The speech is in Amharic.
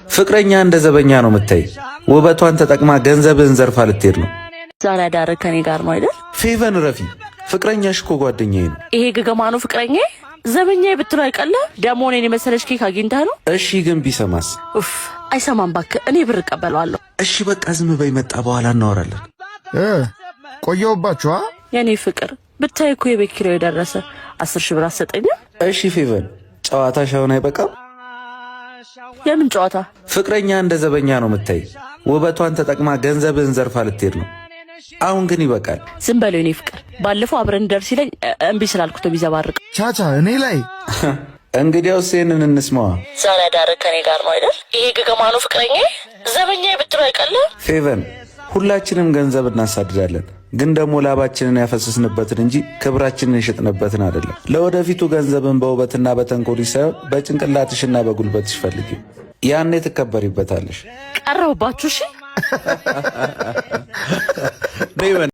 ፍቅረኛ እንደ ዘበኛ ነው የምታይ። ውበቷን ተጠቅማ ገንዘብህን ዘርፋ ልትሄድ ነው። ዛሬ አዳር ከኔ ጋር ነው አይደል? ፌቨን ረፊ፣ ፍቅረኛሽ እኮ ጓደኛዬ ነው። ይሄ ገገማ ነው ፍቅረኛ ዘበኛ ብትለው አይቀለ ደሞ እኔን የመሰለሽ ኬክ አግኝተህ ነው? እሺ ግን ቢሰማስ? ኡፍ አይሰማም እባክህ፣ እኔ ብር እቀበለዋለሁ። እሺ በቃ ዝም በይ፣ መጣ በኋላ እናወራለን። ቆየውባችኋ የኔ ፍቅር ብታይ እኮ የቤት ኪራዩ የደረሰ 10 ሺህ ብር አትሰጠኝም? እሺ ፌቨን፣ ጨዋታሽ አሁን አይበቃም? የምን ጨዋታ? ፍቅረኛ እንደ ዘበኛ ነው የምታይ። ውበቷን ተጠቅማ ገንዘብህን ዘርፋ ልትሄድ ነው። አሁን ግን ይበቃል። ዝም በለው የኔ ፍቅር። ባለፈው አብረን ደርስ ይለኝ እምቢ ስላልኩት ቢዘባርቅ ቻቻ እኔ ላይ እንግዲያውስ ይሄንን እንስማዋ። ዛሬ አዳር ከኔ ጋር ነው አይደል? ይሄ ገገማ ነው ፍቅረኛ ዘበኛ ብትለው አይቀለ? ፌቨን፣ ሁላችንም ገንዘብ እናሳድዳለን፣ ግን ደግሞ ላባችንን ያፈሰስንበትን እንጂ ክብራችንን የሸጥንበትን አይደለም። ለወደፊቱ ገንዘብን በውበትና በተንኮልሽ ሳይሆን በጭንቅላትሽና በጉልበትሽ ፈልጊ። ያኔ ትከበሪበታለሽ። ቀረውባችሁ። እሺ